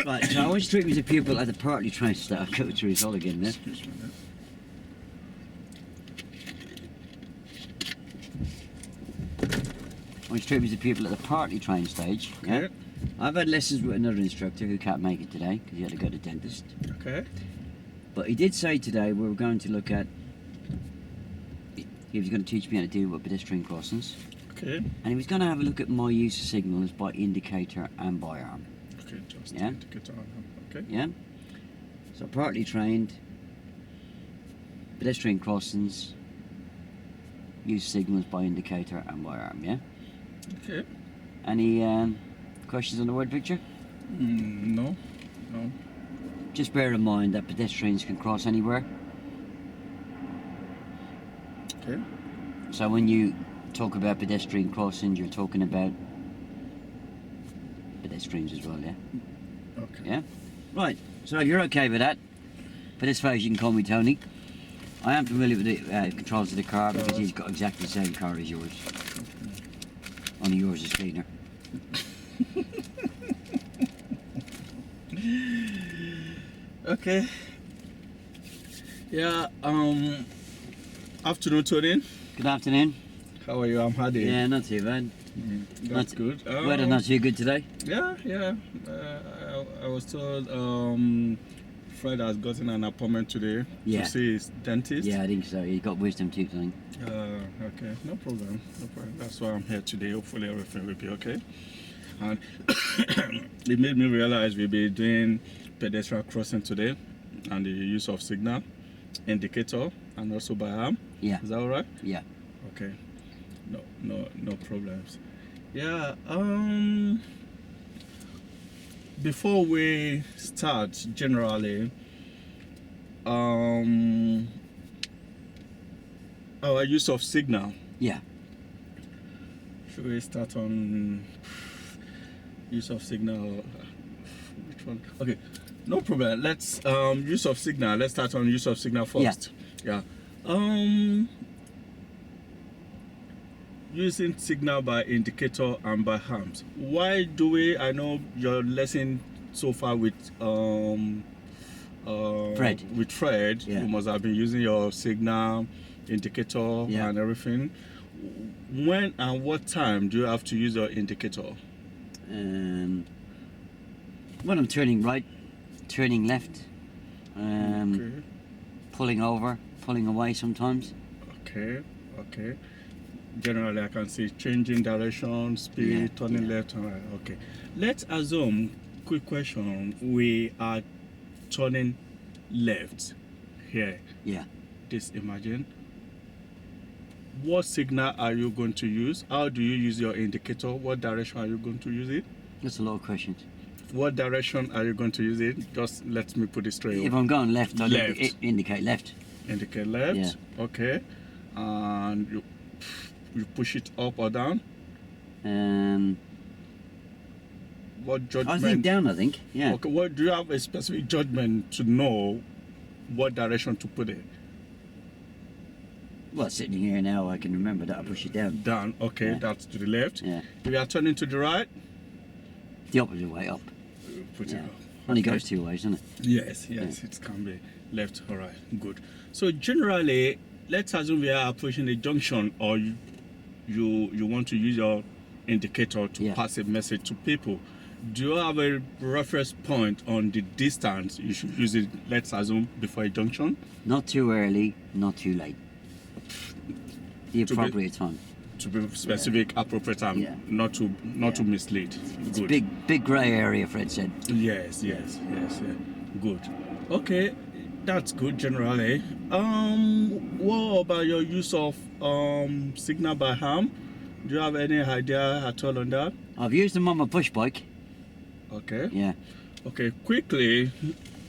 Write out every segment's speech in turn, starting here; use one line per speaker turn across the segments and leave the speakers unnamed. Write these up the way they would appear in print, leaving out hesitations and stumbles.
Right, so I want you to treat me as a pupil at the partly trained stage. I'll go through this all again there.
Excuse me.
I want you to treat me as a pupil at the partly trained stage. Yeah?
Okay.
I've had lessons with another instructor who can't make it today because he had to go to the dentist.
Okay.
But he did say today we were going to look at. He was going to teach me how to deal with pedestrian crossings.
Okay.
And he was going to have a look at my use of signals by indicator and by arm.
Okay, just
Yeah.
indicator. Okay.
Yeah? So partly trained, pedestrian crossings, use signals by indicator and by arm, yeah?
Okay.
Any questions on the word picture?
No. No.
Just bear in mind that pedestrians can cross anywhere.
Okay.
So when you talk about pedestrian crossings, you're talking about pedestrians as well, yeah?
Okay.
Yeah? Right, so if you're okay with that, for this phase you can call me Tony. I am familiar with the controls of the car because he's got exactly the same car as yours. Only yours is cleaner.
Okay. Yeah. Afternoon, Tony.
Good afternoon.
How are you? I'm Ade.
Yeah, not too bad.
That's good.
Weather not too good today.
Yeah, yeah. I was told Fred has gotten an appointment today to see his dentist.
Yeah, I think so. He got wisdom tooth, I think.
Okay, no problem. No problem. That's why I'm here today. Hopefully everything will be okay. And it made me realize we'll be doing pedestrian crossing today and the use of signal, indicator, and also by arm.
Yeah.
Is that all right?
Yeah.
Okay. No problems. Yeah. Before we start, generally, our use of signal.
Yeah.
Should we start on use of signal? Which one? Okay, no problem. Let's use of signal. Let's start on use of signal first. Yeah. Using signal by indicator and by arms. Why do we? I know your lesson so far with
Fred.
With Fred,
Yeah.
you must have been using your signal, indicator,
Yeah.
and everything. When and what time do you have to use your indicator?
When I'm turning right, turning left,
Okay.
pulling over, pulling away sometimes.
Okay. Generally, I can see changing direction, speed,
Yeah,
turning
yeah.
left and right. Okay. Let's assume, quick question, we are turning left here.
Yeah.
Just imagine. What signal are you going to use? How do you use your indicator? What direction are you going to use it?
That's a lot of questions.
What direction are you going to use it? Just let me put it straight.
If I'm going left, I'll
Left.
indicate left.
Indicate left.
Yeah.
Okay. And you push it up or down. What judgment?
I think down, I think. Yeah.
Okay. What do you have a specific judgment to know what direction to put it?
Well, sitting here now, I can remember that I push it down.
Down. Okay.
Yeah.
That's to the left.
Yeah.
If you are turning to the right,
The opposite way up.
put
Yeah.
it up.
Only
Okay.
goes two ways, doesn't it?
Yes, it can be left or right. Good. So generally, let's assume we are approaching a junction, or you want to use your indicator to
Yeah.
pass a message to people. Do you have a reference point on the distance you should use it? Let's assume before a junction.
Not too early, not too late. The
To be-
appropriate time.
To be specific, appropriate time,
Yeah.
not to mislead. Good.
Big grey area, Fred said.
Yes. Good. Okay, that's good generally. What about your use of signal by arm? Do you have any idea at all on that?
I've used them on my push bike.
Okay.
Yeah.
Okay, quickly,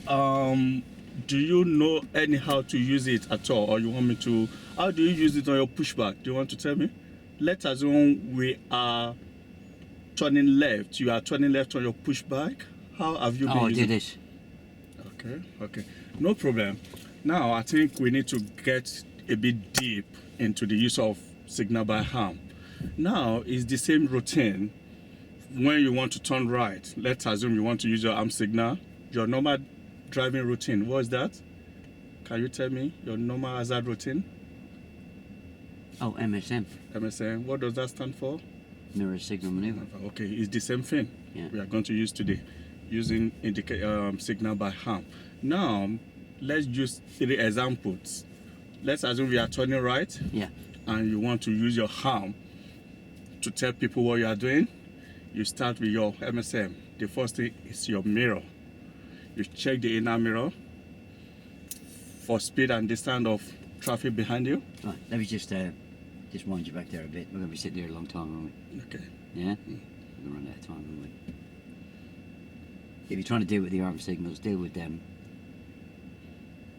do you know anyhow to use it at all, or you want me to? How do you use it on your pushback? Do you want to tell me? Let's assume we are turning left. You are turning left on your pushback. How have you been
I
using
did it.
Okay, no problem. Now I think we need to get a bit deep into the use of signal by arm. Now it's the same routine when you want to turn right, let's assume you want to use your arm signal, your normal driving routine, what is that? Can you tell me your normal hazard routine?
Oh, MSM.
MSN, what does that stand for?
Mirror signal maneuver.
Okay, it's the same thing
Yeah.
we are going to use today, using signal by arm. Now, let's use 3 examples. Let's assume we are turning right,
Yeah.
and you want to use your arm to tell people what you are doing. You start with your MSM. The first thing is your mirror. You check the inner mirror for speed and distance of traffic behind you.
Right, let me just wind you back there a bit. We're going to be sitting here a long time, aren't we?
Okay.
Yeah? We're going to run out of time, aren't we? If you're trying to deal with the arm signals, deal with them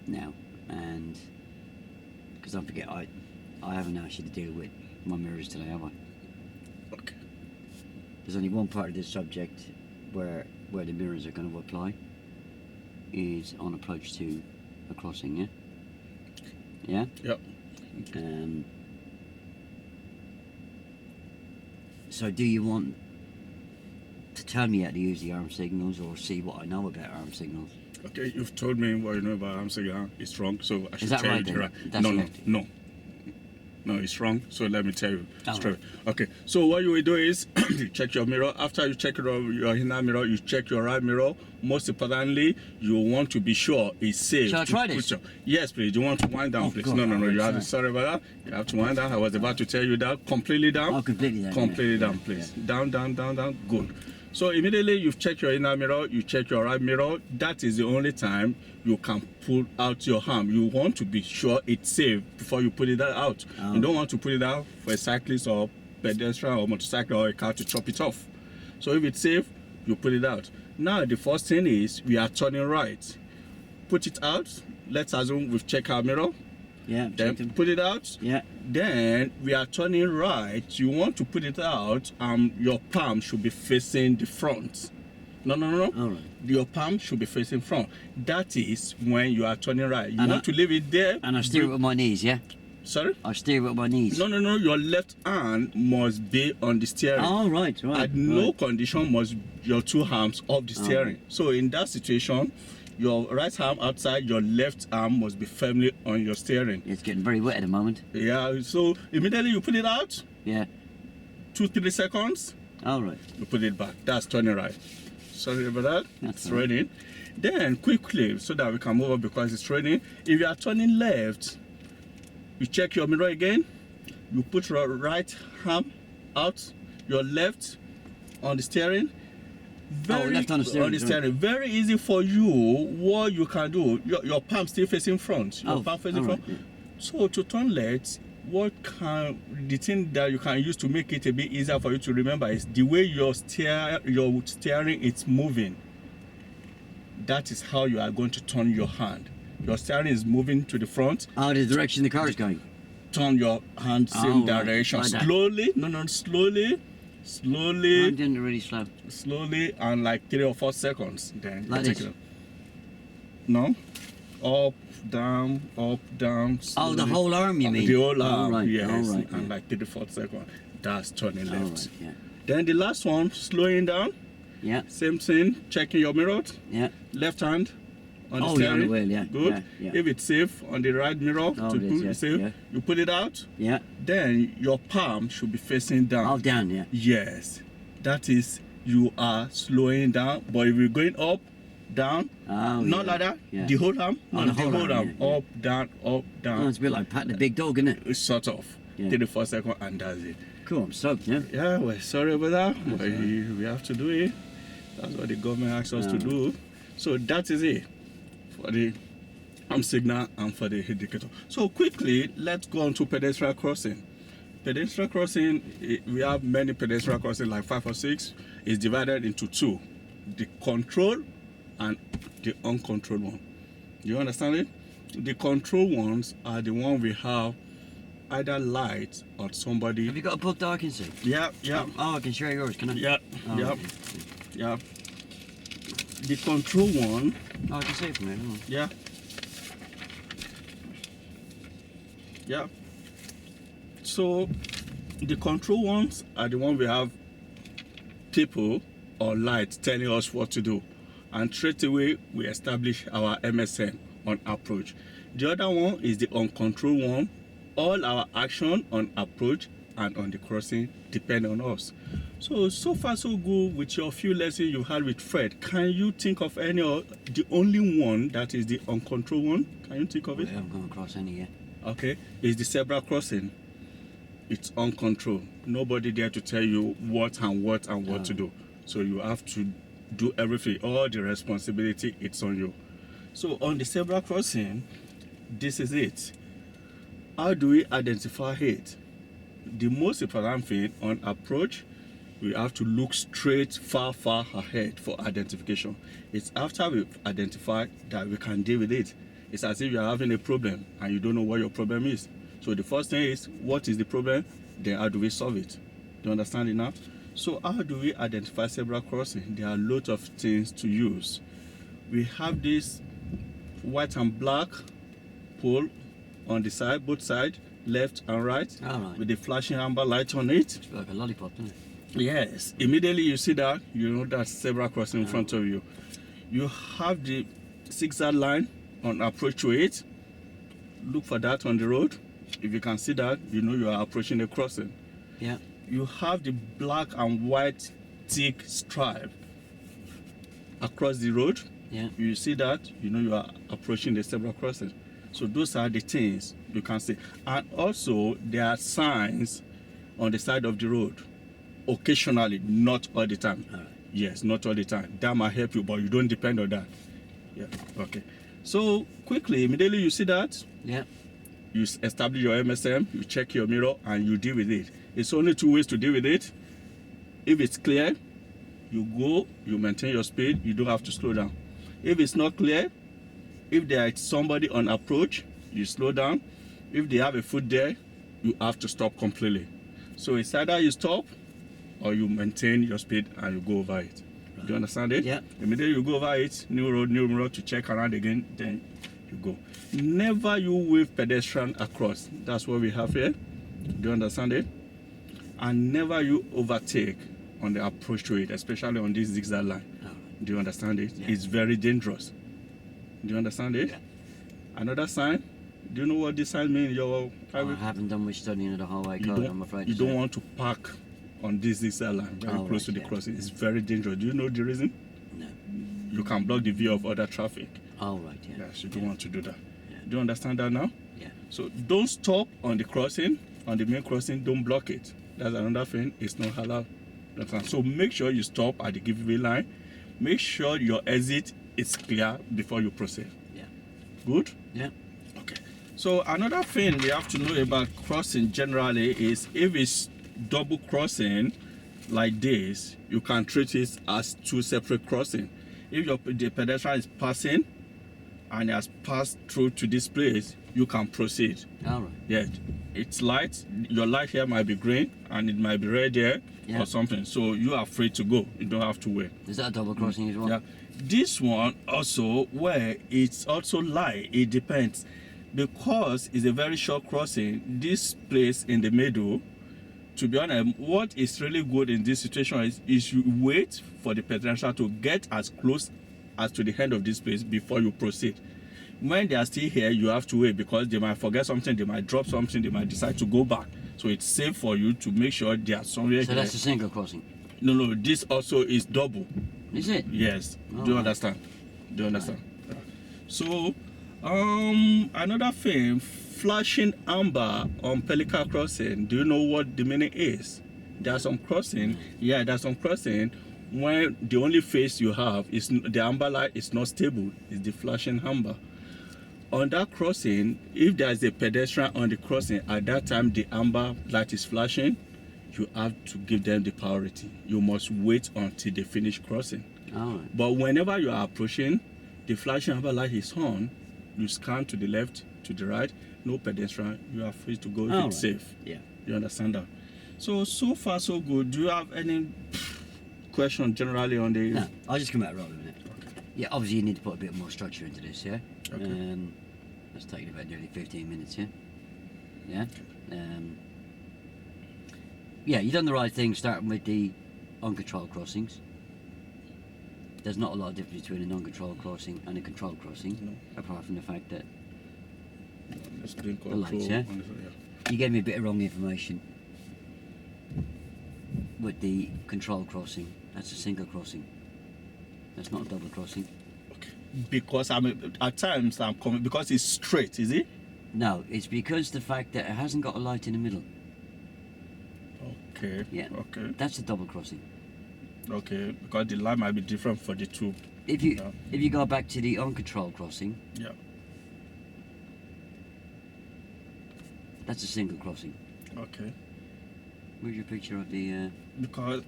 now. And because don't forget, I haven't asked you to deal with my mirrors today, have I?
Okay.
There's only one part of this subject where the mirrors are going to apply, is on approach to a crossing, yeah? Yeah?
Yep.
So do you want to tell me how to use the arm signals, or see what I know about arm signals?
Okay, you've told me what you know about arm signal. It's wrong, so I should
that
tell
right
you the
then?
right.
That's
No,
right.
no, it's wrong. So let me tell you
Oh,
straight. Okay, so what you will do is you check your mirror. After you check your inner mirror, you check your right mirror. Most importantly, you want to be sure it's safe.
Shall I
to
try
put
this?
Yes, please. You want to wind down,
Oh,
please.
God,
No. You have
sorry.
to, sorry about that. You have to wind down. I was about to tell you that. Completely down.
Oh, completely down.
Completely
yeah.
down,
Yeah,
please.
yeah.
Down. Good. So immediately you've checked your inner mirror, you check your right mirror. That is the only time you can pull out your arm. You want to be sure it's safe before you put it out.
Oh.
You don't want to put it out for a cyclist or pedestrian or motorcycle or a car to chop it off. So if it's safe, you put it out. Now the first thing is we are turning right. Put it out. Let's assume we've checked our mirror.
Yeah,
Then
check them.
put it out.
Yeah.
Then we are turning right. You want to put it out. Your palm should be facing the front. No.
All right.
Your palm should be facing front. That is when you are turning right. You
And
want to leave it there.
And I steer it with my knees, yeah?
Sorry?
I steer it with my knees.
No. Your left hand must be on the steering.
Oh, right.
At no
right.
condition must your 2 arms off the steering.
right.
So in that situation, your right arm outside, your left arm must be firmly on your steering.
It's getting very wet at the moment.
Yeah, so immediately you put it out,
Yeah.
2-3 seconds,
All right.
you put it back. That's turning right. Sorry about that.
That's
It's
all right.
raining. Then quickly, so that we can move on because it's raining. If you are turning left, you check your mirror again. You put your right arm out, your left on the steering.
Left on the steering, right.
Very easy for you. What you can do, your palm still facing front. Your
Oh,
palm facing
all right,
front. So to turn left, the thing that you can use to make it a bit easier for you to remember is the way your steering is moving. That is how you are going to turn your hand. Your steering is moving to the front.
Oh, the direction the car is going.
Turn your hand same
Oh, right.
direction.
Like that.
Slowly. No, slowly.
I'm doing it really slow.
Slowly, and like 3 or 4 seconds. Then you
Like
take
this?
it. No. Up, down.
Oh,
Slowly.
the whole arm, you mean?
The whole arm,
All right.
yes.
All right.
And like 3 to 4 seconds. That's turning
All
left.
right. Yeah.
Then the last one, slowing down.
Yeah.
Same thing. Checking your mirror.
Yeah.
Left hand on the
Oh, yeah,
steering.
on the wheel, yeah,
Good.
yeah, yeah.
If it's safe on the right mirror,
Oh,
to
it is,
put
yeah,
it safe,
yeah.
you put it out.
Yeah.
Then your palm should be facing down.
Oh, down. Yeah.
Yes, that is you are slowing down. But if you're going up, down,
Oh,
not
yeah.
like that,
Yeah.
the whole arm,
Oh,
no,
the whole arm, yeah,
up, down,
Oh, it's a bit like patting a big dog, isn't it?
It's sort of.
Yeah.
34 seconds, and that's it.
Cool. I'm stoked. Yeah.
Yeah, we're sorry about that, but we have to do it. That's what the government asks us to
Oh.
do. So that is it for the arm signal and for the indicator. So quickly, let's go on to pedestrian crossing. Pedestrian crossing, we have many pedestrian crossing, like 5 or 6. It's divided into 2: the control and the uncontrolled one. You understand it? The control ones are the one we have either light or somebody.
Have you got a book that I can see?
Yeah.
Oh, I can share yours, can I?
Yeah,
Oh,
yeah,
okay.
yeah. The control one,
Oh, I can see it from here. Hold on.
yeah. Yeah. So the control ones are the one we have people or lights telling us what to do, and straight away we establish our MSM on approach. The other one is the uncontrolled one. All our action on approach and on the crossing depend on us. So far so good with your few lessons you had with Fred. Can you think of any, or the only one that is the uncontrolled one? Can you think of it?
I haven't come across any yet.
Okay, it's the zebra crossing. It's uncontrolled. Nobody there to tell you what and what to do. So you have to do everything. All the responsibility, it's on you. So on the zebra crossing, this is it. How do we identify it? The most important thing on approach, we have to look straight, far ahead for identification. It's after we've identified that we can deal with it. It's as if you're having a problem and you don't know what your problem is. So the first thing is, what is the problem? Then how do we solve it? Do you understand it now? So how do we identify zebra crossing? There are a lot of things to use. We have this white and black pole on the side, both sides, left and right, with the flashing amber light on it.
It's like a lollipop, doesn't it?
Yes. Immediately you see that, you know that's zebra crossing in front of you. You have the zigzag line on approach to it. Look for that on the road. If you can see that, you know you are approaching the crossing.
Yeah.
You have the black and white thick stripe across the road.
Yeah.
You see that, you know you are approaching the zebra crossing. So those are the things you can see. And also there are signs on the side of the road. Occasionally, not all the time.
All right.
Yes, not all the time. That might help you, but you don't depend on that. Yeah. Okay. So quickly, immediately you see that,
Yeah.
you establish your MSM, you check your mirror, and you deal with it. It's only two ways to deal with it. If it's clear, you go, you maintain your speed, you don't have to slow down. If it's not clear, if there is somebody on approach, you slow down. If they have a foot there, you have to stop completely. So it's either you stop or you maintain your speed and you go over it. Do you understand it?
Yeah.
Immediately you go over it, new road to check around again, then you go. Never you wave pedestrian across. That's what we have here. Do you understand it? And never you overtake on the approach to it, especially on this zigzag line.
All right.
Do you understand it?
Yeah.
It's very dangerous. Do you understand it?
Yeah.
Another sign. Do you know what this sign means?
I haven't done much studying of the highway code, I'm afraid.
You don't want to park on this zigzag line very close to the crossing. It's very dangerous. Do you know the reason?
No.
You can block the view of other traffic.
All right, yeah.
Yes, you don't want to do that.
Yeah.
Do you understand that now?
Yeah.
So don't stop on the crossing, on the main crossing, don't block it. That's another thing, it's not allowed. So make sure you stop at the giveaway line. Make sure your exit is clear before you proceed.
Yeah.
Good?
Yeah.
Okay. So another thing we have to know about crossing generally is if it's double crossing like this, you can treat it as two separate crossing. If the pedestrian is passing and has passed through to this place, you can proceed.
All right.
Yeah, it's light. Your light here might be green and it might be red here
Yeah.
or something. So you are free to go. You don't have to wait.
Is that a double crossing as well?
Yeah. This one also, where it's also light, it depends. Because it's a very short crossing, this place in the middle, to be honest, what is really good in this situation is you wait for the pedestrian to get as close as to the end of this place before you proceed. When they are still here, you have to wait because they might forget something, they might drop something, they might decide to go back. So it's safe for you to make sure they are somewhere
So
here.
that's a single crossing?
No, this also is double.
Is it?
Yes.
Oh,
Do you
right.
understand? Do you understand? Right. So, another thing, flashing amber on Pelican crossing. Do you know what the meaning is? There's some crossing. Yeah, there's some crossing when the only face you have is the amber light is not stable. It's the flashing amber. On that crossing, if there is a pedestrian on the crossing, at that time the amber light is flashing, you have to give them the priority. You must wait until they finish crossing.
All right.
But whenever you are approaching, the flashing amber light is on, you scan to the left, to the right, no pedestrian, you are free to go if
All
it's
right.
safe.
Yeah.
You understand that? So far so good. Do you have any question generally on the...
No, I'll just come out right with it. Yeah, obviously you need to put a bit more structure into this, yeah?
Okay.
That's taking about nearly 15 minutes, yeah? Yeah? Yeah, you've done the right thing starting with the uncontrolled crossings. There's not a lot of difference between a non-controlled crossing and a controlled crossing,
No.
apart from the fact that
It's being
the lights,
controlled.
yeah? You gave me a bit of wrong information with the controlled crossing. That's a single crossing. That's not a double crossing.
Okay. Because at times I'm coming because it's straight, is it?
No, it's because the fact that it hasn't got a light in the middle.
Okay.
Yeah.
Okay.
That's a double crossing.
Okay. Because the light might be different for the two.
If you
Yeah.
if you go back to the uncontrolled crossing,
Yeah.
that's a single crossing.
Okay.
Where's your picture of the?
Because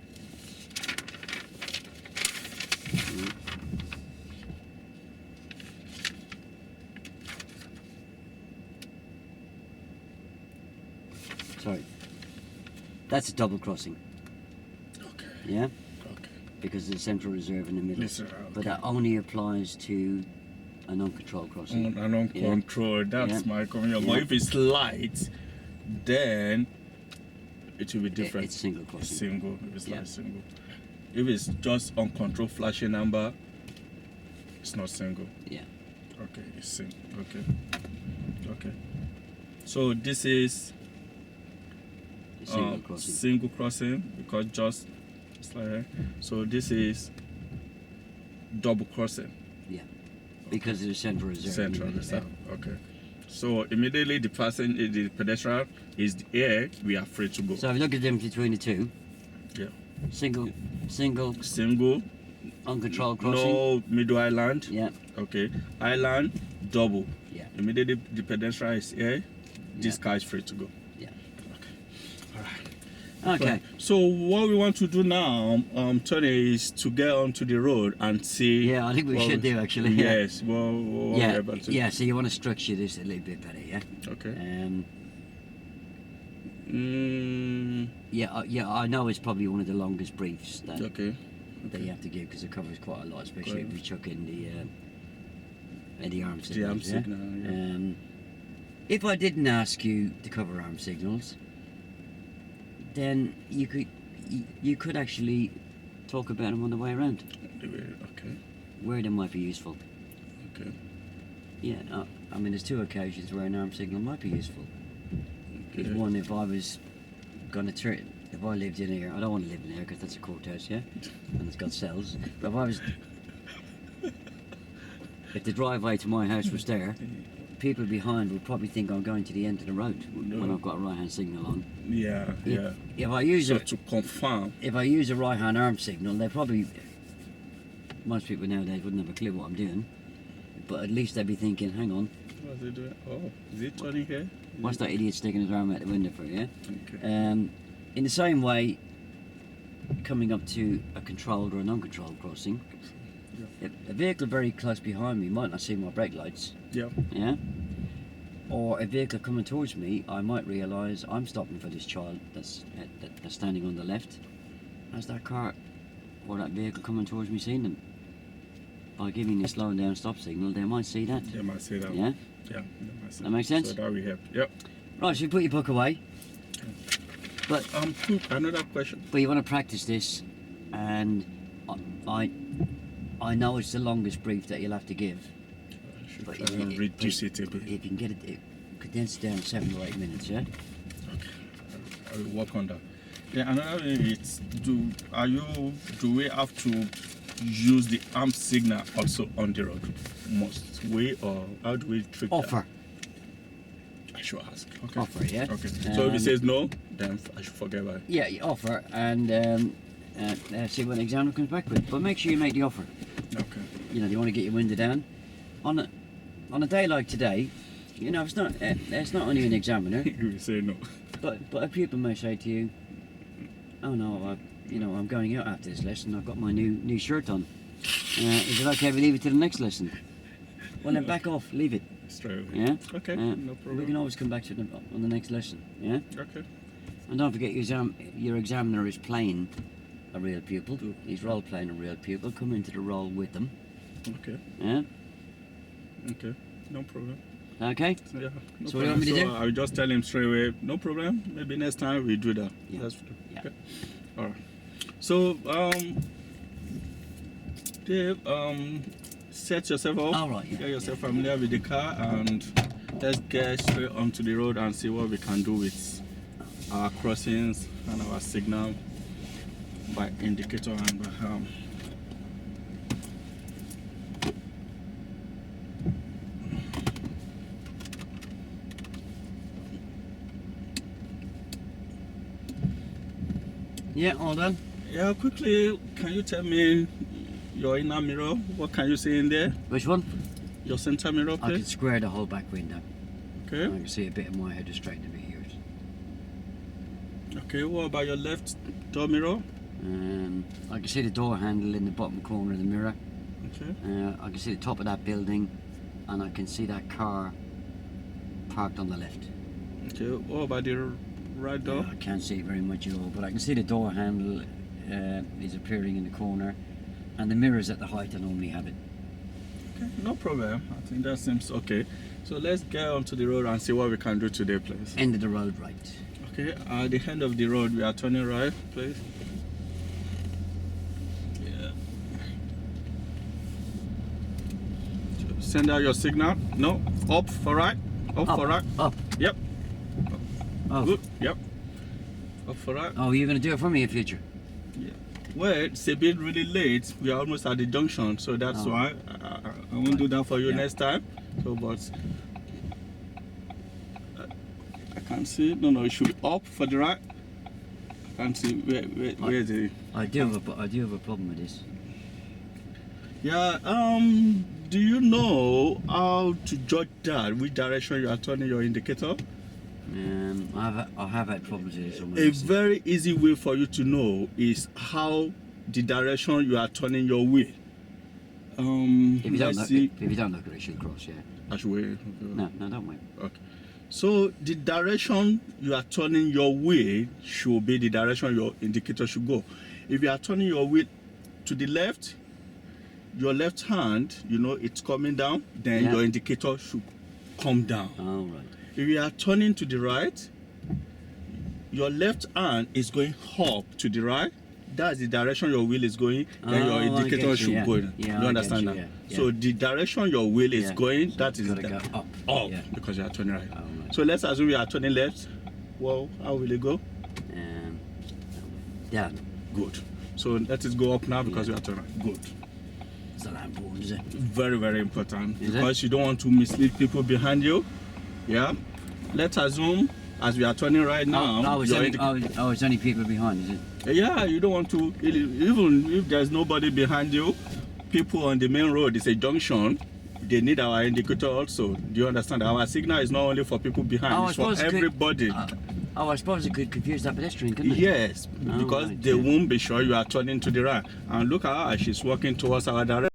Sorry, that's a double crossing.
okay.
Yeah,
Okay.
because there's a central reserve in the middle.
Listen,
But that only applies to an uncontrolled crossing.
And uncontrolled. That's
Yeah.
my comment.
Yeah.
But if it's light, then it will be different.
It's single
It's
crossing.
single. If it's
Yeah.
light, single. If it's just uncontrolled flashing number, it's not single.
Yeah.
Okay, it's single. Okay. Okay. So this is
It's single crossing.
single crossing because just it's like so this is double crossing.
Because there's a central reserve. in the
Central
middle,
reserve. Okay. So immediately the pedestrian is there, we are free to go.
So if you look at the difference between the two.
Yeah.
Single,
Single,
uncontrolled crossing.
no middle island.
Yeah.
Okay. Island, double.
Yeah.
Immediately the pedestrian is here, this
Yeah.
car is free to go.
Yeah.
Okay. All right.
Okay.
So what we want to do now, Tony, is to get onto the road and see.
Yeah, I think we
what
should do actually. Yeah.
Yes. What
Yeah.
we're about to
Yeah. So you want to structure this a little bit better, yeah?
Okay.
Yeah. I know it's probably one of the longest briefs that
Okay.
that you have to give because it covers quite a lot, especially
Right.
if we chuck in the arm
The
signals.
arm
yeah?
signal. Yeah.
If I didn't ask you to cover arm signals, then you could actually talk about them on the way around,
Okay.
where they might be useful.
Okay.
Yeah, I mean, there's two occasions where an arm signal might be useful.
Okay.
One, if I was gonna if I lived in here, I don't want to live in here because that's a courthouse, yeah, and it's got cells. But if the driveway to my house was there, people behind would probably think I'm going to the end of the road when I've got a right-hand signal on.
Yeah. Yeah.
If I use
So to confirm.
if I use a right-hand arm signal, most people nowadays wouldn't have a clue what I'm doing. But at least they'd be thinking, hang on,
What's he doing? Oh, is he turning here?
what's that idiot sticking his arm out the window for, yeah?
Okay.
In the same way, coming up to a controlled or an uncontrolled crossing, a vehicle very close behind me might not see my brake lights,
Yeah.
yeah? Or a vehicle coming towards me, I might realise I'm stopping for this child that's standing on the left. Has that car or that vehicle coming towards me seen them? By giving the slowing down stop signal, they might see that.
They might say that.
Yeah?
Yeah. They might say
That makes sense?
So that will help. Yep.
Right, so you put your book away. But
Another question.
But you want to practice this, and I know it's the longest brief that you'll have to give.
I should
But
try and reduce it a bit.
If you can get it condensed down to 7 or 8 minutes, yeah?
Okay. I will work on that. Yeah, another thing is, do we have to use the arm signal also on the road? Must we, or how do we treat
Offer.
that? I should ask. Okay.
Offer, yeah?
Okay. So if he says no, then I should forget about it.
Yeah, you offer, and see what the examiner comes back with. But make sure you make the offer.
Okay.
You know, you want to get your window down. On a day like today, you know, it's not only an examiner,
You will say no.
but a pupil may say to you, oh no, I'm going out after this lesson, I've got my new shirt on. Is it okay if we leave it to the next lesson? Well then back off, leave it.
Straight away.
Yeah?
Okay,
No
no problem.
We can always come back to it on the next lesson, yeah?
Okay.
And don't forget your examiner is playing a real pupil. He's role playing a real pupil. Come into the role with them.
Okay.
Yeah?
Okay. No problem.
Okay?
Yeah. No
So what do you want me to do?
I will just tell him straight away, no problem. Maybe next time we do that.
Yeah.
That's
Yeah.
okay. All right. So, Dave, set yourself up.
All right, yeah,
Get yourself familiar with the car, and let's get straight onto the road and see what we can do with our crossings and our signal by indicator and by
Yeah, all done.
Yeah, quickly, can you tell me your inner mirror? What can you see in there?
Which one?
Your center mirror,
I can
please.
square the whole back window.
Okay.
I can see a bit of my head is straightened a bit here.
Okay, what about your left door mirror?
I can see the door handle in the bottom corner of the mirror.
Okay.
I can see the top of that building, and I can see that car parked on the left.
Okay, what about the right door?
I can't see it very much at all, but I can see the door handle is appearing in the corner, and the mirror's at the height I normally have it.
Okay, no problem. I think that seems okay. So let's get onto the road and see what we can do today, please.
End of the road right.
Okay, at the end of the road, we are turning right, please. Yeah. Send out your signal. No, up for right. Up for right.
Up.
Yep.
Oh.
Good. Yep. Up for right.
Oh, you're going to do it for me in future?
Yeah. Well, it's a bit really late. We are almost at the junction, so that's
Oh.
why I won't do that for you
Yeah.
next time. So, but I can't see. No, it should be up for the right. I can't see where is it?
I do have a problem with this.
Yeah. Do you know how to judge that? Which direction you are turning your indicator?
I have had problems with this.
A very easy way for you to know is how the direction you are turning your wheel.
If you don't
let's
look,
see.
if you don't look at it, she'll cross. Yeah.
I should wait.
No, don't wait.
Okay. So the direction you are turning your wheel should be the direction your indicator should go. If you are turning your wheel to the left, your left hand, it's coming down, then
Yeah.
your indicator should come down.
All right.
If you are turning to the right, your left hand is going up to the right. That's the direction your wheel is going. Then your
Oh, I
indicator
get you,
should
yeah.
go.
Yeah,
You
I get
understand
you,
that?
yeah,
So
yeah.
the direction your wheel is
Yeah.
going,
So
that
it's
is
gotta
the-
go up.
up
Yeah.
because you are turning right.
Oh, right.
So let's assume you are turning left. Well, how will it go?
Down.
Good. So let it go up now because
Yeah.
you are turning right. Good.
It's not that important, is it?
Very, very important
Is it?
because you don't want to mislead people behind you. Yeah. Let's assume as we are turning right now.
It's
your
it's only people behind, is it?
Yeah, you don't want to, even if there's nobody behind you, people on the main road, it's a junction, they need our indicator also. Do you understand? Our signal is not only for people behind,
Oh, I
it's for
suppose it could-
everybody.
I suppose it could confuse that pedestrian, couldn't it?
Yes,
Oh,
because
right,
they
yeah.
won't be sure you are turning to the right. And look at her, she's walking towards our direction.